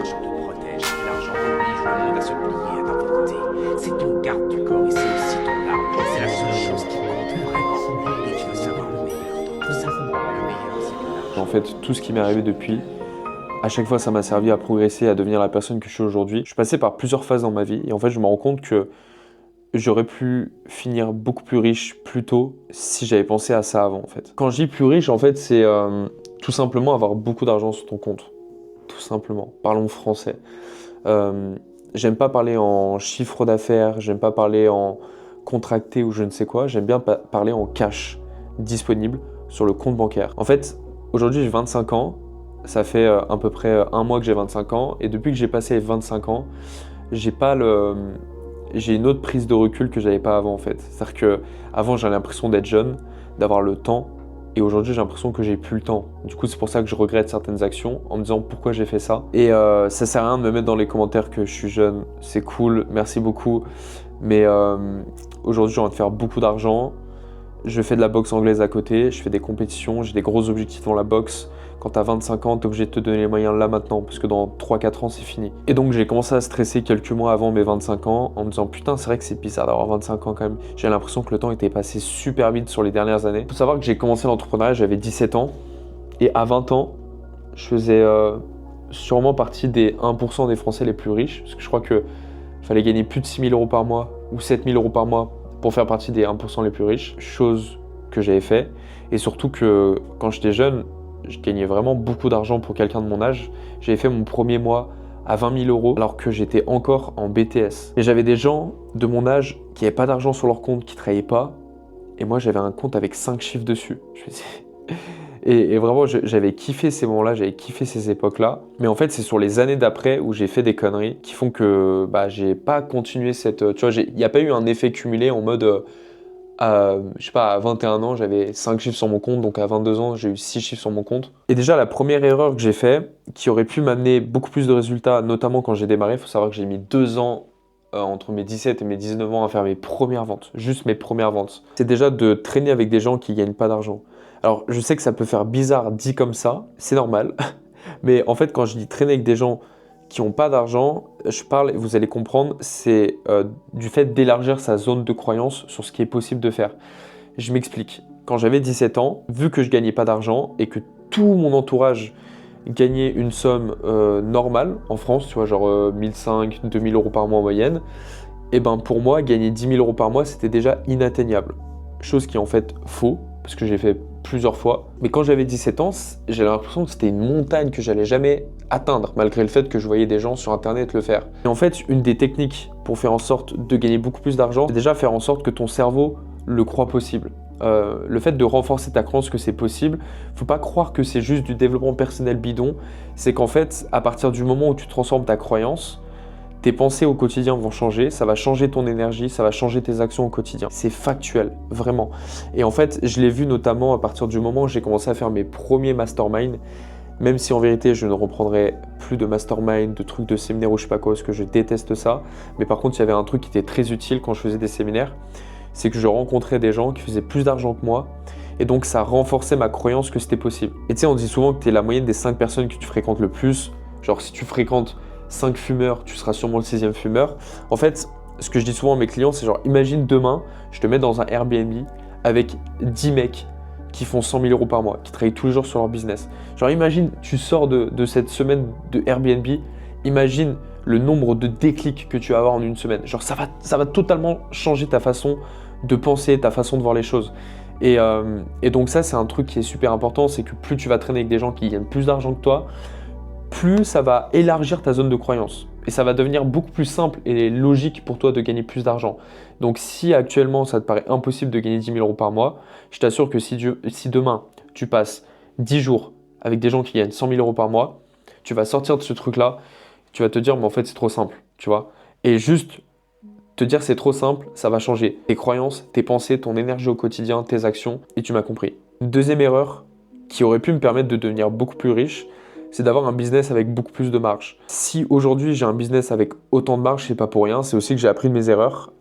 l'argent te protège, l'argent oblige le monde à se plier à ta volonté. C'est ton garde du corps et c'est aussi ton arme. C'est la seule chose qui compte vraiment. Et tu veux savoir le meilleur dans tout ça. Le meilleur, c'est que l'argent... En fait, tout ce qui m'est arrivé depuis, à chaque fois, ça m'a servi à progresser, à devenir la personne que je suis aujourd'hui. Je suis passé par plusieurs phases dans ma vie et en fait, je me rends compte que j'aurais pu finir beaucoup plus riche plus tôt si j'avais pensé à ça avant, en fait. Quand je dis plus riche, en fait, c'est tout simplement avoir beaucoup d'argent sur ton compte. Tout simplement. Parlons français. J'aime pas parler en chiffre d'affaires, j'aime pas parler en contracté ou je ne sais quoi. J'aime bien parler en cash disponible sur le compte bancaire. En fait, aujourd'hui, j'ai 25 ans. Ça fait à peu près un mois que j'ai 25 ans. Et depuis que j'ai passé les 25 ans, j'ai une autre prise de recul que j'avais pas avant en fait. C'est-à-dire que avant j'avais l'impression d'être jeune, d'avoir le temps, et aujourd'hui j'ai l'impression que j'ai plus le temps. Du coup c'est pour ça que je regrette certaines actions en me disant pourquoi j'ai fait ça. Et ça sert à rien de me mettre dans les commentaires que je suis jeune, c'est cool, merci beaucoup, mais aujourd'hui j'ai envie de faire beaucoup d'argent. Je fais de la boxe anglaise à côté, je fais des compétitions, j'ai des gros objectifs dans la boxe. Quand t'as 25 ans, t'es obligé de te donner les moyens là maintenant, parce que dans 3-4 ans, c'est fini. Et donc j'ai commencé à stresser quelques mois avant mes 25 ans, en me disant putain, c'est vrai que c'est bizarre d'avoir 25 ans quand même. J'ai l'impression que le temps était passé super vite sur les dernières années. Faut savoir que j'ai commencé l'entrepreneuriat, j'avais 17 ans, et à 20 ans, je faisais sûrement partie des 1% des Français les plus riches, parce que je crois qu'il fallait gagner plus de 6 000 € par mois, ou 7 000 € par mois, pour faire partie des 1% les plus riches, chose que j'avais fait. Et surtout que quand j'étais jeune, je gagnais vraiment beaucoup d'argent pour quelqu'un de mon âge. J'avais fait mon premier mois à 20 000 € alors que j'étais encore en BTS. Et j'avais des gens de mon âge qui n'avaient pas d'argent sur leur compte, qui ne travaillaient pas. Et moi, j'avais un compte avec 5 chiffres dessus. Et vraiment, j'avais kiffé ces moments-là, j'avais kiffé ces époques-là. Mais en fait, c'est sur les années d'après où j'ai fait des conneries qui font que j'ai pas continué cette... Tu vois, il n'y a pas eu un effet cumulé en mode... je sais pas, à 21 ans, j'avais 5 chiffres sur mon compte, donc à 22 ans, j'ai eu 6 chiffres sur mon compte. Et déjà, la première erreur que j'ai faite, qui aurait pu m'amener beaucoup plus de résultats, notamment quand j'ai démarré, il faut savoir que j'ai mis 2 ans entre mes 17 et mes 19 ans à faire mes premières ventes, juste mes premières ventes. C'est déjà de traîner avec des gens qui gagnent pas d'argent. Alors, je sais que ça peut faire bizarre dit comme ça, c'est normal, mais en fait, quand je dis traîner avec des gens qui n'ont pas d'argent, je parle, et vous allez comprendre, c'est du fait d'élargir sa zone de croyance sur ce qui est possible de faire. Je m'explique. Quand j'avais 17 ans, vu que je gagnais pas d'argent et que tout mon entourage gagnait une somme normale en France, tu vois, genre 1500, 2000 € par mois en moyenne, et ben pour moi, gagner 10 000 € par mois, c'était déjà inatteignable. Chose qui est en fait faux, parce que j'ai fait plusieurs fois. Mais quand j'avais 17 ans, j'avais l'impression que c'était une montagne que j'allais jamais atteindre, malgré le fait que je voyais des gens sur internet le faire. Et en fait, une des techniques pour faire en sorte de gagner beaucoup plus d'argent, c'est déjà faire en sorte que ton cerveau le croit possible. Le fait de renforcer ta croyance que c'est possible, faut pas croire que c'est juste du développement personnel bidon, c'est qu'en fait, à partir du moment où tu transformes ta croyance, tes pensées au quotidien vont changer, ça va changer ton énergie, ça va changer tes actions au quotidien. C'est factuel, vraiment. Et en fait, je l'ai vu notamment à partir du moment où j'ai commencé à faire mes premiers masterminds, même si en vérité, je ne reprendrai plus de mastermind, de trucs de séminaire ou je sais pas quoi, parce que je déteste ça. Mais par contre, il y avait un truc qui était très utile quand je faisais des séminaires, c'est que je rencontrais des gens qui faisaient plus d'argent que moi. Et donc, ça renforçait ma croyance que c'était possible. Et tu sais, on dit souvent que tu es la moyenne des 5 personnes que tu fréquentes le plus. Genre, si tu fréquentes 5 fumeurs, tu seras sûrement le 6e fumeur. En fait, ce que je dis souvent à mes clients, c'est genre, imagine demain, je te mets dans un Airbnb avec 10 mecs qui font 100 000 € par mois, qui travaillent tous les jours sur leur business. Genre, imagine, tu sors de cette semaine de Airbnb, imagine le nombre de déclics que tu vas avoir en une semaine. Genre, ça va totalement changer ta façon de penser, ta façon de voir les choses. Et donc ça, c'est un truc qui est super important, c'est que plus tu vas traîner avec des gens qui gagnent plus d'argent que toi, plus ça va élargir ta zone de croyance. Et ça va devenir beaucoup plus simple et logique pour toi de gagner plus d'argent. Donc si actuellement ça te paraît impossible de gagner 10 000 € par mois, je t'assure que si demain tu passes 10 jours avec des gens qui gagnent 100 000 € par mois, tu vas sortir de ce truc-là, tu vas te dire mais en fait c'est trop simple, tu vois. Et juste te dire c'est trop simple, ça va changer tes croyances, tes pensées, ton énergie au quotidien, tes actions, et tu m'as compris. Une deuxième erreur qui aurait pu me permettre de devenir beaucoup plus riche, c'est d'avoir un business avec beaucoup plus de marge. Si aujourd'hui j'ai un business avec autant de marge, c'est pas pour rien, c'est aussi que j'ai appris de mes erreurs.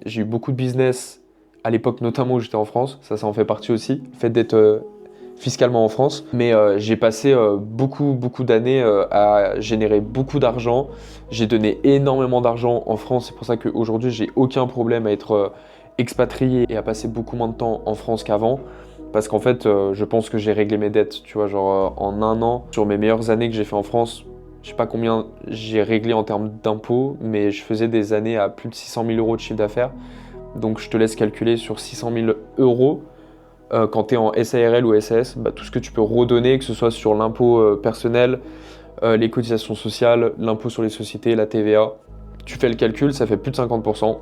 J'ai eu beaucoup de business à l'époque, notamment où j'étais en France, ça en fait partie aussi. Le fait d'être fiscalement en France. Mais j'ai passé beaucoup d'années à générer beaucoup d'argent. J'ai donné énormément d'argent en France. C'est pour ça qu'aujourd'hui, j'ai aucun problème à être expatrié et à passer beaucoup moins de temps en France qu'avant. Parce qu'en fait, je pense que j'ai réglé mes dettes. Tu vois, genre en un an, sur mes meilleures années que j'ai fait en France, je sais pas combien j'ai réglé en termes d'impôts, mais je faisais des années à plus de 600 000 euros de chiffre d'affaires. Donc je te laisse calculer sur 600 000 euros. Quand tu es en SARL ou SAS, tout ce que tu peux redonner, que ce soit sur l'impôt personnel, les cotisations sociales, l'impôt sur les sociétés, la TVA, tu fais le calcul, ça fait plus de 50%.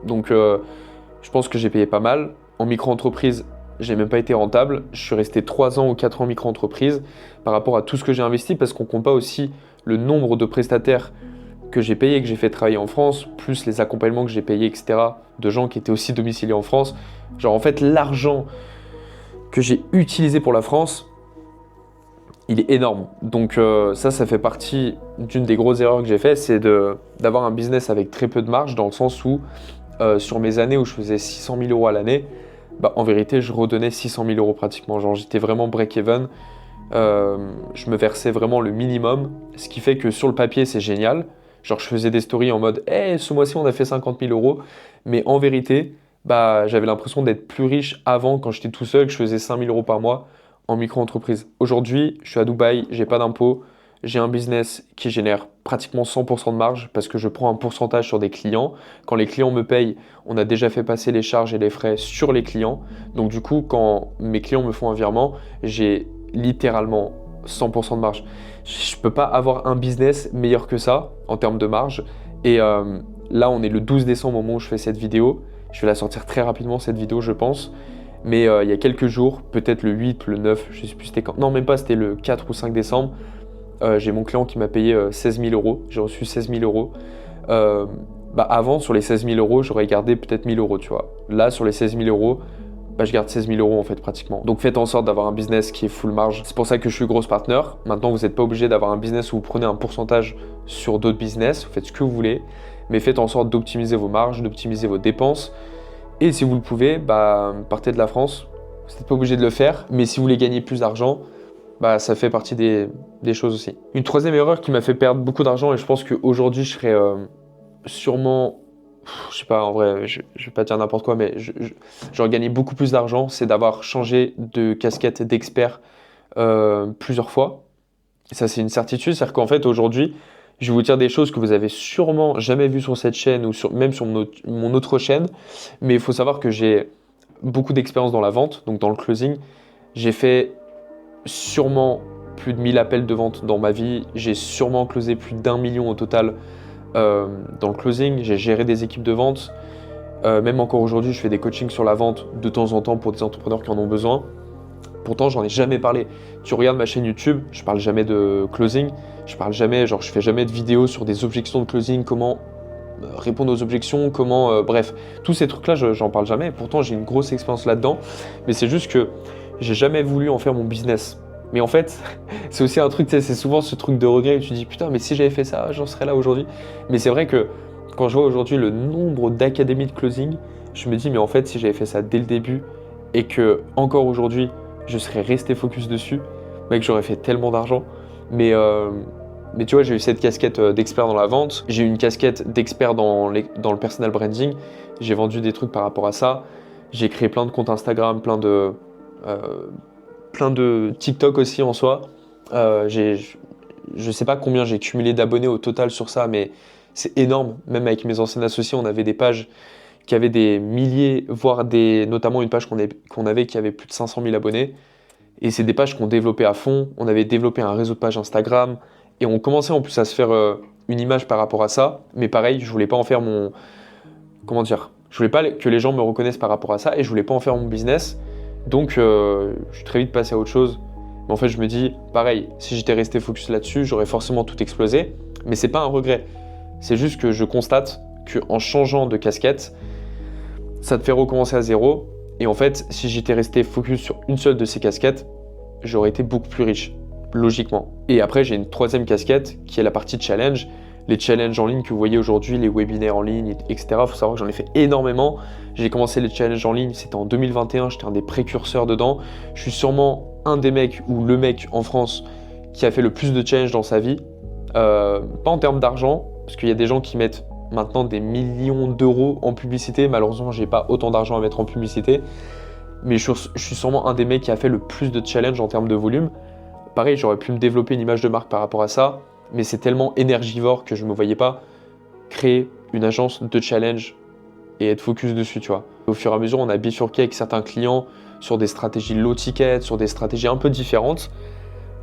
Donc je pense que j'ai payé pas mal. En micro-entreprise, j'ai même pas été rentable. Je suis resté 3 ans ou 4 ans en micro-entreprise par rapport à tout ce que j'ai investi, parce qu'on compte pas aussi le nombre de prestataires que j'ai payés, que j'ai fait travailler en France, plus les accompagnements que j'ai payés, etc., de gens qui étaient aussi domiciliés en France. Genre en fait, l'argent que j'ai utilisé pour la France, il est énorme. Donc ça fait partie d'une des grosses erreurs que j'ai fait, c'est d'avoir un business avec très peu de marge, dans le sens où sur mes années où je faisais 600 000 euros à l'année, en vérité, je redonnais 600 000 euros pratiquement. Genre j'étais vraiment break-even. Je me versais vraiment le minimum, ce qui fait que sur le papier, c'est génial. Genre je faisais des stories en mode hey, ce mois-ci on a fait 50 000 euros, mais en vérité, j'avais l'impression d'être plus riche avant, quand j'étais tout seul, que je faisais 5 000 euros par mois en micro-entreprise. Aujourd'hui, je suis à Dubaï, j'ai pas d'impôts, j'ai un business qui génère pratiquement 100% de marge parce que je prends un pourcentage sur des clients. Quand les clients me payent, on a déjà fait passer les charges et les frais sur les clients. Donc du coup, quand mes clients me font un virement, j'ai littéralement 100% de marge. Je peux pas avoir un business meilleur que ça en termes de marge. Et là, on est le 12 décembre au moment où je fais cette vidéo. Je vais la sortir très rapidement, cette vidéo, je pense. Mais il y a quelques jours, peut-être le 8, le 9, je sais plus c'était quand. Non, même pas, c'était le 4 ou 5 décembre. J'ai mon client qui m'a payé 16 000 euros. J'ai reçu 16 000 euros. Avant, sur les 16 000 euros, j'aurais gardé peut-être 1 000 euros, tu vois. Là, sur les 16 000 euros, je garde 16 000 euros en fait pratiquement. Donc faites en sorte d'avoir un business qui est full marge. C'est pour ça que je suis grosse partner. Maintenant, vous n'êtes pas obligé d'avoir un business où vous prenez un pourcentage sur d'autres business. Vous faites ce que vous voulez. Mais faites en sorte d'optimiser vos marges, d'optimiser vos dépenses. Et si vous le pouvez, partez de la France. Vous n'êtes pas obligé de le faire. Mais si vous voulez gagner plus d'argent, ça fait partie des choses aussi. Une troisième erreur qui m'a fait perdre beaucoup d'argent, et je pense qu'aujourd'hui je serais sûrement, je sais pas, en vrai, je vais pas dire n'importe quoi, mais j'aurais gagné beaucoup plus d'argent, c'est d'avoir changé de casquette d'expert plusieurs fois. Et ça, c'est une certitude, c'est-à-dire qu'en fait aujourd'hui, je vais vous dire des choses que vous avez sûrement jamais vues sur cette chaîne ou même sur mon autre chaîne, mais il faut savoir que j'ai beaucoup d'expérience dans la vente, donc dans le closing. J'ai fait sûrement plus de 1000 appels de vente dans ma vie. J'ai sûrement closé plus d'1 million au total dans le closing. J'ai géré des équipes de vente. Même encore aujourd'hui, je fais des coachings sur la vente de temps en temps pour des entrepreneurs qui en ont besoin. Pourtant, j'en ai jamais parlé. Tu regardes ma chaîne YouTube, je parle jamais de closing. Je parle jamais, je fais jamais de vidéos sur des objections de closing, comment répondre aux objections, comment, bref. Tous ces trucs-là, j'en parle jamais. Pourtant, j'ai une grosse expérience là-dedans. Mais c'est juste que j'ai jamais voulu en faire mon business. Mais en fait, c'est aussi un truc, c'est souvent ce truc de regret où tu te dis putain, mais si j'avais fait ça, j'en serais là aujourd'hui. Mais c'est vrai que quand je vois aujourd'hui le nombre d'académies de closing, je me dis mais en fait, si j'avais fait ça dès le début et que encore aujourd'hui, je serais resté focus dessus, mec, j'aurais fait tellement d'argent. Mais tu vois, j'ai eu cette casquette d'expert dans la vente, j'ai eu une casquette d'expert dans le personal branding, j'ai vendu des trucs par rapport à ça, j'ai créé plein de comptes Instagram, plein de TikTok aussi en soi. Je sais pas combien j'ai cumulé d'abonnés au total sur ça, mais c'est énorme. Même avec mes anciens associés, on avait des pages qui avaient des milliers, voire notamment une page qu'on avait qui avait plus de 500 000 abonnés. Et c'est des pages qu'on développait à fond. On avait développé un réseau de pages Instagram et on commençait en plus à se faire une image par rapport à ça. Mais pareil, je voulais pas en faire mon... Comment dire ? Je voulais pas que les gens me reconnaissent par rapport à ça et je voulais pas en faire mon business. Donc, je suis très vite passé à autre chose. Mais en fait, je me dis, pareil, si j'étais resté focus là-dessus, j'aurais forcément tout explosé. Mais c'est pas un regret. C'est juste que je constate qu'en changeant de casquette, ça te fait recommencer à zéro. Et en fait, si j'étais resté focus sur une seule de ces casquettes, j'aurais été beaucoup plus riche, logiquement. Et après, j'ai une troisième casquette qui est la partie challenge. Les challenges en ligne que vous voyez aujourd'hui, les webinaires en ligne, etc. Il faut savoir que j'en ai fait énormément. J'ai commencé les challenges en ligne, c'était en 2021, j'étais un des précurseurs dedans. Je suis sûrement un des mecs ou le mec en France qui a fait le plus de challenge dans sa vie. Pas en termes d'argent, parce qu'il y a des gens qui mettent maintenant des millions d'euros en publicité. Malheureusement, j'ai pas autant d'argent à mettre en publicité. Mais je suis sûrement un des mecs qui a fait le plus de challenge en termes de volume. Pareil, j'aurais pu me développer une image de marque par rapport à ça, mais c'est tellement énergivore que je ne me voyais pas créer une agence de challenge et être focus dessus, tu vois. Au fur et à mesure, on a bifurqué avec certains clients sur des stratégies low ticket, sur des stratégies un peu différentes.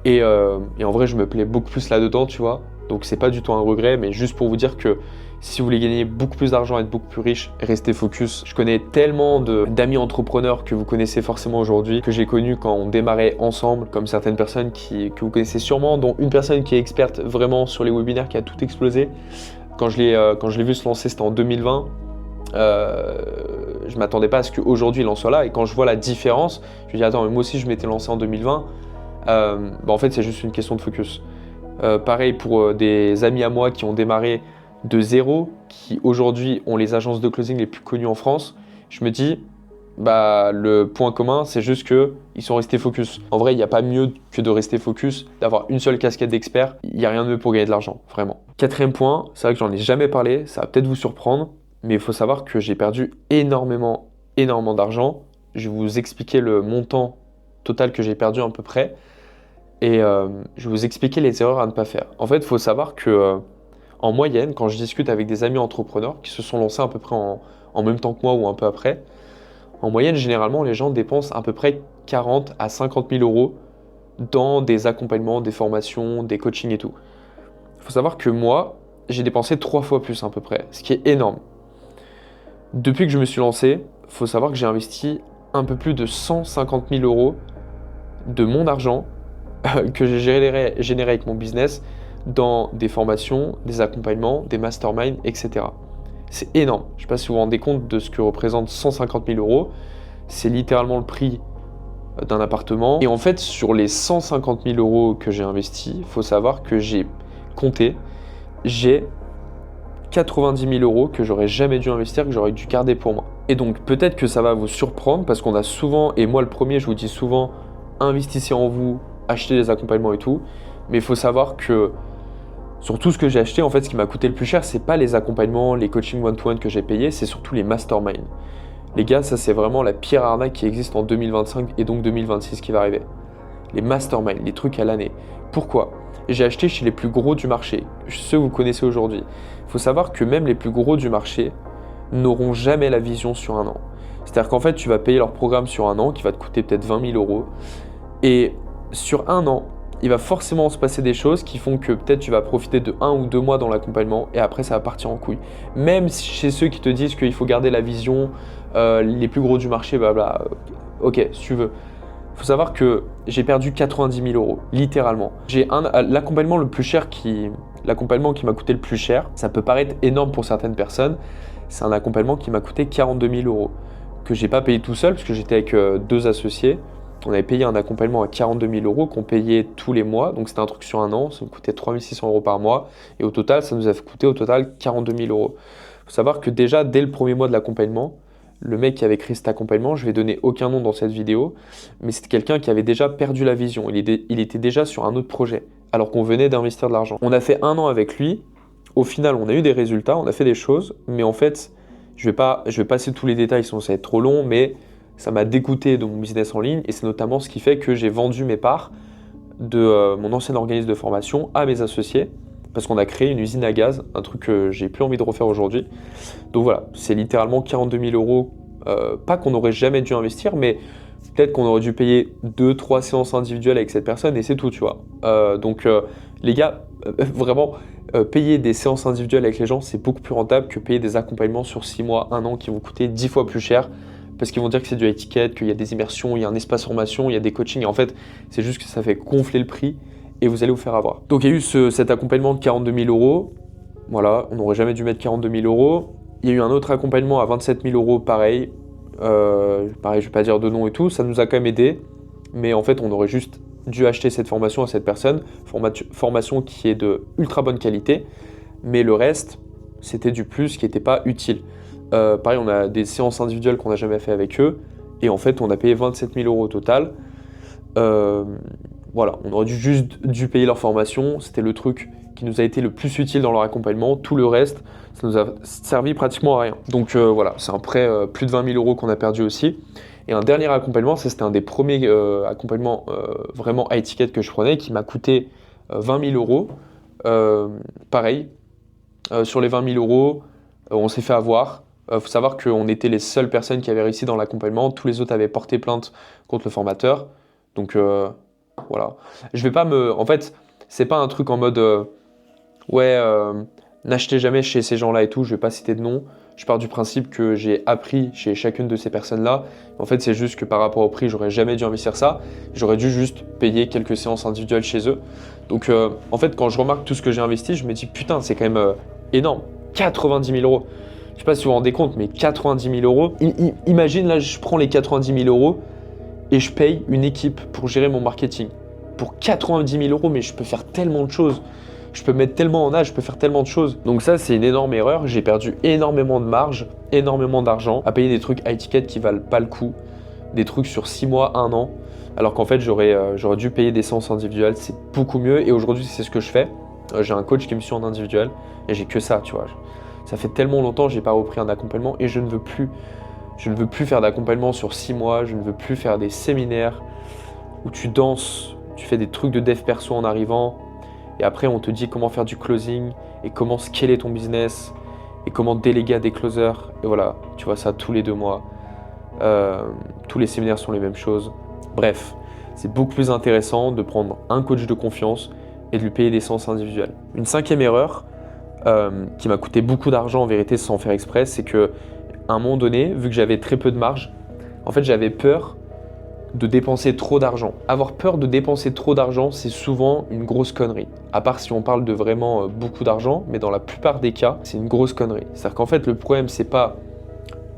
Et en vrai, je me plais beaucoup plus là-dedans, tu vois. Donc c'est pas du tout un regret, mais juste pour vous dire que si vous voulez gagner beaucoup plus d'argent, être beaucoup plus riche, restez focus. Je connais tellement d'amis entrepreneurs que vous connaissez forcément aujourd'hui, que j'ai connus quand on démarrait ensemble, comme certaines personnes que vous connaissez sûrement, dont une personne qui est experte vraiment sur les webinaires, qui a tout explosé. Quand je l'ai vu se lancer, c'était en 2020. Je m'attendais pas à ce qu'aujourd'hui il en soit là. Et quand je vois la différence, je me dis attends, mais moi aussi je m'étais lancé en 2020. En fait, c'est juste une question de focus. Pareil pour des amis à moi qui ont démarré de zéro, qui aujourd'hui ont les agences de closing les plus connues en France. Je me dis, le point commun, c'est juste qu'ils sont restés focus. En vrai, il n'y a pas mieux que de rester focus, d'avoir une seule casquette d'expert. Il n'y a rien de mieux pour gagner de l'argent, vraiment. Quatrième point, c'est vrai que j'en ai jamais parlé, ça va peut-être vous surprendre, mais il faut savoir que j'ai perdu énormément d'argent. Je vais vous expliquer le montant total que j'ai perdu à peu près. Et je vais vous expliquer les erreurs à ne pas faire. En fait, il faut savoir que en moyenne, quand je discute avec des amis entrepreneurs qui se sont lancés à peu près en même temps que moi ou un peu après, en moyenne, généralement, les gens dépensent à peu près 40 à 50 000 euros dans des accompagnements, des formations, des coachings et tout. Il faut savoir que moi, j'ai dépensé 3 fois plus à peu près, ce qui est énorme. Depuis que je me suis lancé, il faut savoir que j'ai investi un peu plus de 150 000 euros de mon argent que j'ai généré avec mon business dans des formations, des accompagnements, des masterminds, etc. C'est énorme. Je ne sais pas si vous vous rendez compte de ce que représente 150 000 euros. C'est littéralement le prix d'un appartement. Et en fait, sur les 150 000 euros que j'ai investis, il faut savoir que j'ai compté, j'ai 90 000 euros que j'aurais jamais dû investir, que j'aurais dû garder pour moi. Et donc peut-être que ça va vous surprendre parce qu'on a souvent, et moi le premier, je vous dis souvent, investissez en vous, achetez des accompagnements et tout. Mais il faut savoir que sur tout ce que j'ai acheté, en fait, ce qui m'a coûté le plus cher, c'est pas les accompagnements, les coachings one-to-one que j'ai payés, c'est surtout les masterminds. Les gars, ça c'est vraiment la pire arnaque qui existe en 2025 et donc 2026 qui va arriver. Les masterminds, les trucs à l'année. Pourquoi ? J'ai acheté chez les plus gros du marché, ceux que vous connaissez aujourd'hui. Il faut savoir que même les plus gros du marché n'auront jamais la vision sur un an. C'est-à-dire qu'en fait, tu vas payer leur programme sur un an qui va te coûter peut-être 20 000 euros. Et sur un an, il va forcément se passer des choses qui font que peut-être tu vas profiter de 1 ou 2 mois dans l'accompagnement et après ça va partir en couille. Même chez ceux qui te disent qu'il faut garder la vision, les plus gros du marché, ok, si tu veux. Il faut savoir que j'ai perdu 90 000 euros, littéralement. J'ai l'accompagnement le plus cher l'accompagnement qui m'a coûté le plus cher, ça peut paraître énorme pour certaines personnes, c'est un accompagnement qui m'a coûté 42 000 euros, que j'ai pas payé tout seul parce que j'étais avec 2 associés. On avait payé un accompagnement à 42 000 euros qu'on payait tous les mois. Donc c'était un truc sur un an, ça nous coûtait 3 600 euros par mois. Et au total, ça nous a coûté 42 000 euros. Il faut savoir que déjà, dès le premier mois de l'accompagnement, le mec qui avait créé cet accompagnement, je vais donner aucun nom dans cette vidéo, mais c'était quelqu'un qui avait déjà perdu la vision. Il était déjà sur un autre projet, alors qu'on venait d'investir de l'argent. On a fait 1 an avec lui. Au final, on a eu des résultats, on a fait des choses. Mais en fait, je vais passer tous les détails, sinon ça va être trop long, mais ça m'a dégoûté de mon business en ligne et c'est notamment ce qui fait que j'ai vendu mes parts de mon ancien organisme de formation à mes associés parce qu'on a créé une usine à gaz, un truc que j'ai plus envie de refaire aujourd'hui. Donc voilà, c'est littéralement 42 000 euros, pas qu'on n'aurait jamais dû investir, mais peut-être qu'on aurait dû payer 2-3 séances individuelles avec cette personne et c'est tout, tu vois. Les gars, vraiment, payer des séances individuelles avec les gens, c'est beaucoup plus rentable que payer des accompagnements sur 6 mois, 1 an qui vont coûter 10 fois plus cher. Parce qu'ils vont dire que c'est du high-ticket, qu'il y a des immersions, il y a un espace formation, il y a des coachings. Et en fait, c'est juste que ça fait gonfler le prix et vous allez vous faire avoir. Donc, il y a eu cet accompagnement de 42 000 euros. Voilà, on n'aurait jamais dû mettre 42 000 euros. Il y a eu un autre accompagnement à 27 000 euros, pareil. Pareil, je ne vais pas dire de nom et tout. Ça nous a quand même aidé. Mais en fait, on aurait juste dû acheter cette formation à cette personne. Formation qui est de ultra bonne qualité. Mais le reste, c'était du plus qui n'était pas utile. Pareil, on a des séances individuelles qu'on n'a jamais fait avec eux et en fait on a payé 27 000 euros au total. Voilà, on aurait juste dû payer leur formation, c'était le truc qui nous a été le plus utile dans leur accompagnement. Tout le reste, ça nous a servi pratiquement à rien. Donc voilà, c'est un prêt plus de 20 000 euros qu'on a perdu aussi. Et un dernier accompagnement, c'était un des premiers accompagnements vraiment high ticket que je prenais, qui m'a coûté 20 000 euros. Pareil, sur les 20 000 euros, on s'est fait avoir. Faut savoir qu'on était les seules personnes qui avaient réussi dans l'accompagnement. Tous les autres avaient porté plainte contre le formateur. Donc voilà. Je vais pas me. En fait, c'est pas un truc en mode n'achetez jamais chez ces gens-là et tout. Je vais pas citer de nom. Je pars du principe que j'ai appris chez chacune de ces personnes-là. En fait, c'est juste que par rapport au prix, j'aurais jamais dû investir ça. J'aurais dû juste payer quelques séances individuelles chez eux. Donc en fait, quand je remarque tout ce que j'ai investi, je me dis putain, c'est quand même énorme. 90 000 euros. Je sais pas si vous vous rendez compte, mais 90 000 euros. Imagine, là, je prends les 90 000 euros et je paye une équipe pour gérer mon marketing. Pour 90 000 euros, mais je peux faire tellement de choses. Je peux mettre tellement en âge, je peux faire tellement de choses. Donc ça, c'est une énorme erreur. J'ai perdu énormément de marge, énormément d'argent à payer des trucs high ticket qui valent pas le coup. Des trucs sur 6 mois, 1 an. Alors qu'en fait, j'aurais dû payer des séances individuelles. C'est beaucoup mieux. Et aujourd'hui, c'est ce que je fais. J'ai un coach qui me suit en individuel et j'ai que ça, tu vois. Ça fait tellement longtemps que j'ai pas repris un accompagnement et je ne veux plus. Je ne veux plus faire d'accompagnement sur 6 mois. Je ne veux plus faire des séminaires où tu danses, tu fais des trucs de dev perso en arrivant. Et après, on te dit comment faire du closing et comment scaler ton business et comment déléguer à des closers. Et voilà, tu vois ça tous les 2 mois. Tous les séminaires sont les mêmes choses. Bref, c'est beaucoup plus intéressant de prendre un coach de confiance et de lui payer des séances individuelles. Une 5e erreur qui m'a coûté beaucoup d'argent en vérité sans faire exprès, c'est que à un moment donné, vu que j'avais très peu de marge, en fait j'avais peur de dépenser trop d'argent. Avoir peur de dépenser trop d'argent, c'est souvent une grosse connerie. À part si on parle de vraiment beaucoup d'argent, mais dans la plupart des cas, c'est une grosse connerie. C'est-à-dire qu'en fait, le problème, c'est pas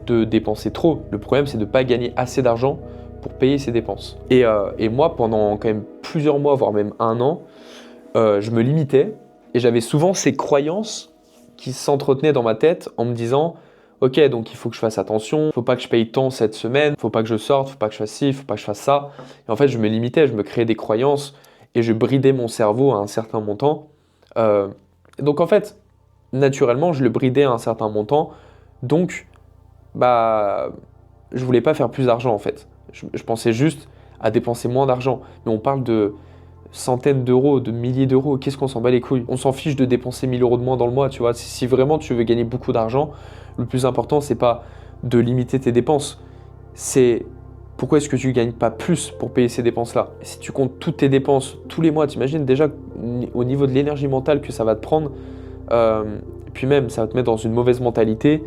de dépenser trop. Le problème, c'est de ne pas gagner assez d'argent pour payer ses dépenses. Et moi, pendant quand même plusieurs mois, voire même 1 an, je me limitais et j'avais souvent ces croyances qui s'entretenaient dans ma tête en me disant ok, donc il faut que je fasse attention, il faut pas que je paye tant cette semaine, il faut pas que je sorte, il faut pas que je fasse ci, il faut pas que je fasse ça. Et en fait, je me limitais, je me créais des croyances et je bridais mon cerveau à un certain montant. Donc en fait, naturellement, je le bridais à un certain montant. Donc, je voulais pas faire plus d'argent en fait. Je pensais juste à dépenser moins d'argent. Mais on parle de centaines d'euros, de milliers d'euros, qu'est-ce qu'on s'en bat les couilles? On s'en fiche de dépenser 1 000 euros de moins dans le mois, tu vois. Si vraiment tu veux gagner beaucoup d'argent, le plus important, c'est pas de limiter tes dépenses, c'est pourquoi est-ce que tu gagnes pas plus pour payer ces dépenses-là? Si tu comptes toutes tes dépenses tous les mois, t'imagines déjà au niveau de l'énergie mentale que ça va te prendre, puis même ça va te mettre dans une mauvaise mentalité.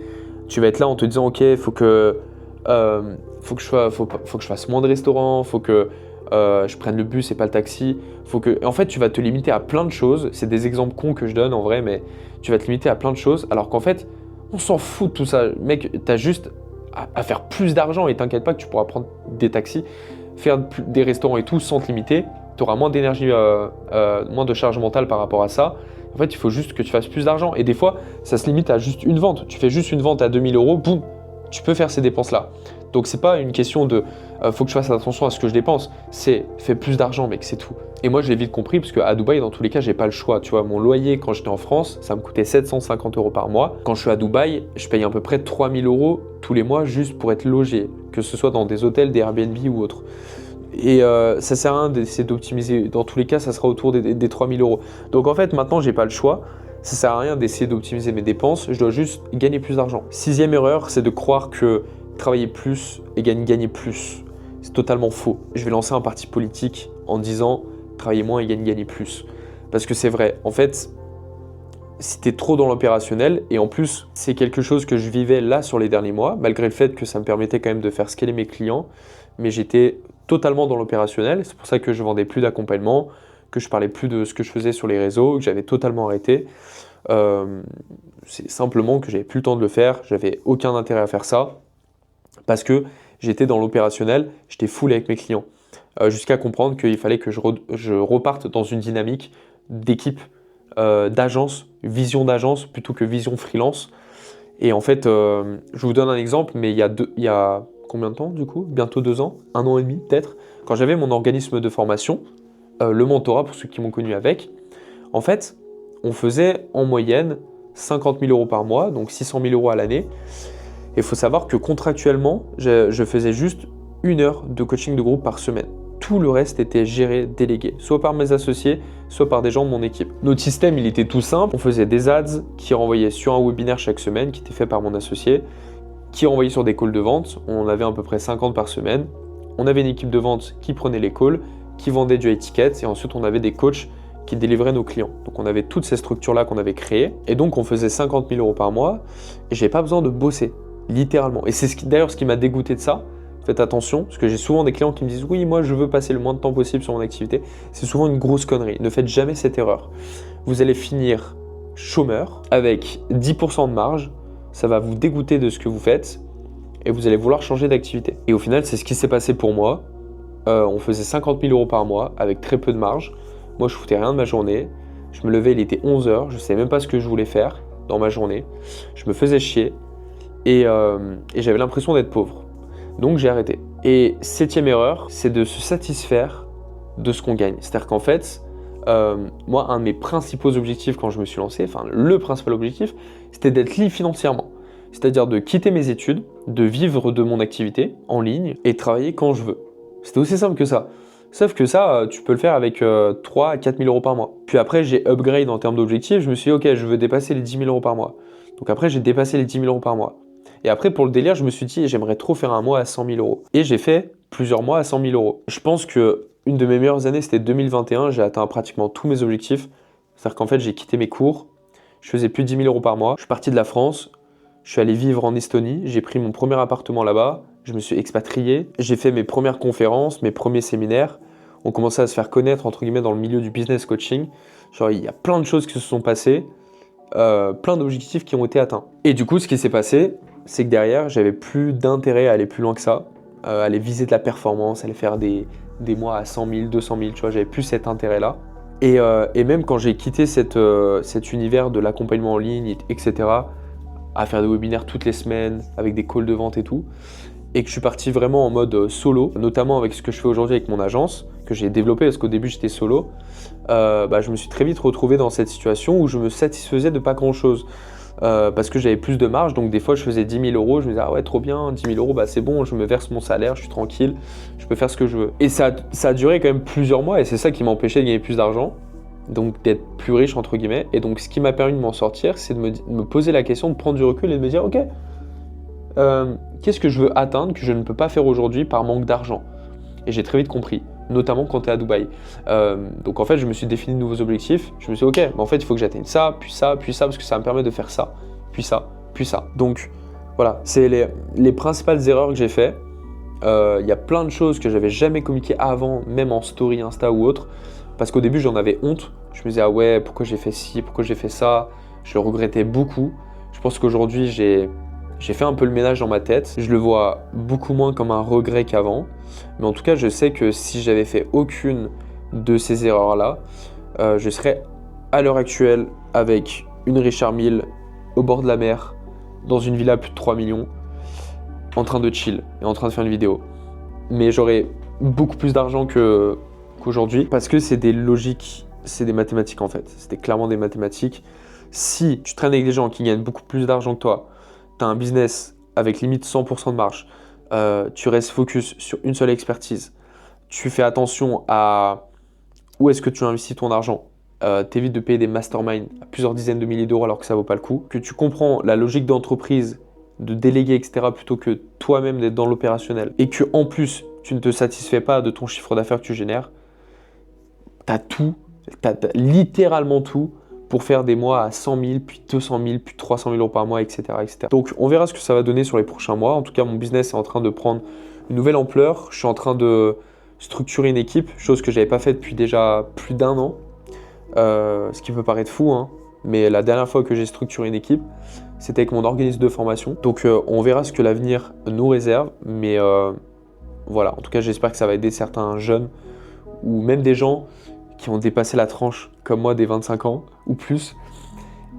Tu vas être là en te disant ok, faut que je fasse moins de restaurants, faut que je prenne le bus et pas le taxi. En fait, tu vas te limiter à plein de choses. C'est des exemples cons que je donne en vrai, mais tu vas te limiter à plein de choses. Alors qu'en fait, on s'en fout de tout ça. Mec, t'as juste à faire plus d'argent et t'inquiète pas que tu pourras prendre des taxis, faire des restaurants et tout sans te limiter. Tu auras moins d'énergie, moins de charge mentale par rapport à ça. En fait, il faut juste que tu fasses plus d'argent. Et des fois, ça se limite à juste une vente. Tu fais juste une vente à 2 000 euros, boum, tu peux faire ces dépenses-là. Donc, c'est pas une question de faut que je fasse attention à ce que je dépense. C'est fais plus d'argent, mec, c'est tout. Et moi, je l'ai vite compris parce qu'à Dubaï, dans tous les cas, j'ai pas le choix. Tu vois, mon loyer quand j'étais en France, ça me coûtait 750 euros par mois. Quand je suis à Dubaï, je paye à peu près 3 000 euros tous les mois juste pour être logé, que ce soit dans des hôtels, des Airbnb ou autres. Et ça sert à rien d'essayer d'optimiser. Dans tous les cas, ça sera autour des 3 000 euros. Donc en fait, maintenant, j'ai pas le choix. Ça sert à rien d'essayer d'optimiser mes dépenses. Je dois juste gagner plus d'argent. 6e erreur, c'est de croire que travailler plus égale gagner plus. C'est totalement faux. Je vais lancer un parti politique en disant travailler moins égale gagner plus. Parce que c'est vrai. En fait, si tu es trop dans l'opérationnel, et en plus, c'est quelque chose que je vivais là sur les derniers mois, malgré le fait que ça me permettait quand même de faire scaler mes clients, mais j'étais totalement dans l'opérationnel. C'est pour ça que je vendais plus d'accompagnement, que je parlais plus de ce que je faisais sur les réseaux, que j'avais totalement arrêté. C'est simplement que j'avais plus le temps de le faire, j'avais aucun intérêt à faire ça, parce que j'étais dans l'opérationnel, j'étais full avec mes clients, jusqu'à comprendre qu'il fallait que je reparte dans une dynamique d'équipe, d'agence, vision d'agence plutôt que vision freelance. Et en fait, je vous donne un exemple, mais il y a combien de temps du coup? Bientôt 2 ans, 1 an et demi peut-être, quand j'avais mon organisme de formation, le mentorat pour ceux qui m'ont connu avec, en fait, on faisait en moyenne 50 000 euros par mois, donc 600 000 euros à l'année. Et il faut savoir que contractuellement, je faisais juste 1 heure de coaching de groupe par semaine. Tout le reste était géré, délégué, soit par mes associés, soit par des gens de mon équipe. Notre système, il était tout simple. On faisait des ads qui renvoyaient sur un webinaire chaque semaine, qui était fait par mon associé, qui renvoyait sur des calls de vente. On avait à peu près 50 par semaine. On avait une équipe de vente qui prenait les calls, qui vendait du high-ticket, et ensuite on avait des coachs qui délivraient nos clients. Donc on avait toutes ces structures-là qu'on avait créées, et donc on faisait 50 000 euros par mois, et j'avais pas besoin de bosser, littéralement. Et c'est d'ailleurs ce qui m'a dégoûté de ça. Faites attention, parce que j'ai souvent des clients qui me disent « Oui, moi je veux passer le moins de temps possible sur mon activité ». C'est souvent une grosse connerie. Ne faites jamais cette erreur. Vous allez finir chômeur avec 10% de marge. Ça va vous dégoûter de ce que vous faites et vous allez vouloir changer d'activité. Et au final, c'est ce qui s'est passé pour moi. On faisait 50 000 euros par mois avec très peu de marge. Moi, je foutais rien de ma journée. Je me levais, il était 11 h. Je ne savais même pas ce que je voulais faire dans ma journée. Je me faisais chier et j'avais l'impression d'être pauvre. Donc j'ai arrêté. Et 7e erreur, c'est de se satisfaire de ce qu'on gagne. C'est-à-dire qu'en fait, moi, un de mes principaux objectifs quand je me suis lancé, enfin le principal objectif, c'était d'être libre financièrement. C'est-à-dire de quitter mes études, de vivre de mon activité en ligne et travailler quand je veux. C'était aussi simple que ça. Sauf que ça, tu peux le faire avec 3 à 4 000 euros par mois. Puis après, j'ai upgrade en termes d'objectifs. Je me suis dit, ok, je veux dépasser les 10 000 euros par mois. Donc après, j'ai dépassé les 10 000 euros par mois. Et après, pour le délire, je me suis dit, j'aimerais trop faire un mois à 100 000 euros. Et j'ai fait plusieurs mois à 100 000 euros. Je pense que une de mes meilleures années, c'était 2021. J'ai atteint pratiquement tous mes objectifs. C'est-à-dire qu'en fait, j'ai quitté mes cours. Je faisais plus de 10 000 euros par mois. Je suis parti de la France. Je suis allé vivre en Estonie. J'ai pris mon premier appartement là-bas. Je me suis expatrié. J'ai fait mes premières conférences, mes premiers séminaires. On commençait à se faire connaître, entre guillemets, dans le milieu du business coaching. Genre, il y a plein de choses qui se sont passées. Plein d'objectifs qui ont été atteints. Et du coup, ce qui s'est passé, c'est que derrière, j'avais plus d'intérêt à aller plus loin que ça, à aller viser de la performance, à aller faire des mois à 100 000, 200 000, tu vois, j'avais plus cet intérêt-là. Et même quand j'ai quitté cet univers de l'accompagnement en ligne, etc., à faire des webinaires toutes les semaines, avec des calls de vente et tout, et que je suis parti vraiment en mode solo, notamment avec ce que je fais aujourd'hui avec mon agence, que j'ai développé parce qu'au début j'étais solo, je me suis très vite retrouvé dans cette situation où je me satisfaisais de pas grand-chose. Parce que j'avais plus de marge, donc des fois je faisais 10 000 euros, je me disais ah ouais trop bien, 10 000 euros, bah c'est bon, je me verse mon salaire, je suis tranquille, je peux faire ce que je veux. Et ça a duré quand même plusieurs mois et c'est ça qui m'empêchait de gagner plus d'argent, donc d'être plus riche entre guillemets. Et donc ce qui m'a permis de m'en sortir, c'est de me poser la question, de prendre du recul et de me dire ok, qu'est-ce que je veux atteindre que je ne peux pas faire aujourd'hui par manque d'argent? Et j'ai très vite compris, notamment quand tu es à Dubaï. Donc en fait, je me suis défini de nouveaux objectifs. Je me suis dit, ok, mais en fait, il faut que j'atteigne ça, puis ça, puis ça, parce que ça me permet de faire ça, puis ça, puis ça. Donc voilà, c'est les principales erreurs que j'ai fait. Il y a plein de choses que j'avais jamais communiquées avant, même en story, Insta ou autre, parce qu'au début, j'en avais honte. Je me disais, ah ouais, pourquoi j'ai fait ci, pourquoi j'ai fait ça? Je le regrettais beaucoup. Je pense qu'aujourd'hui, j'ai fait un peu le ménage dans ma tête. Je le vois beaucoup moins comme un regret qu'avant. Mais en tout cas, je sais que si j'avais fait aucune de ces erreurs-là, je serais à l'heure actuelle avec une Richard Mille au bord de la mer, dans une villa à plus de 3 millions, en train de chill et en train de faire une vidéo. Mais j'aurais beaucoup plus d'argent qu'aujourd'hui parce que c'est des logiques, c'est des mathématiques en fait. C'était clairement des mathématiques. Si tu traînes avec des gens qui gagnent beaucoup plus d'argent que toi, tu as un business avec limite 100% de marge, tu restes focus sur une seule expertise, tu fais attention à où est-ce que tu investis ton argent, t'évites de payer des masterminds à plusieurs dizaines de milliers d'euros alors que ça vaut pas le coup, que tu comprends la logique d'entreprise, de déléguer, etc., plutôt que toi-même d'être dans l'opérationnel, et que en plus tu ne te satisfais pas de ton chiffre d'affaires que tu génères, t'as littéralement tout pour faire des mois à 100 000, puis 200 000, puis 300 000 euros par mois, etc., etc. Donc on verra ce que ça va donner sur les prochains mois. En tout cas, mon business est en train de prendre une nouvelle ampleur. Je suis en train de structurer une équipe, chose que je n'avais pas faite depuis déjà plus d'1 an. Ce qui peut paraître fou, hein. Mais la dernière fois que j'ai structuré une équipe, c'était avec mon organisme de formation. Donc on verra ce que l'avenir nous réserve. Mais voilà, en tout cas, j'espère que ça va aider certains jeunes ou même des gens qui ont dépassé la tranche comme moi des 25 ans ou plus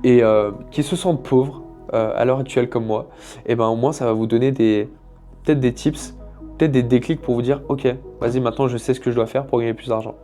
et qui se sentent pauvres à l'heure actuelle comme moi. Et ben au moins ça va vous donner des peut-être des tips, peut-être des déclics pour vous dire ok, vas-y maintenant je sais ce que je dois faire pour gagner plus d'argent.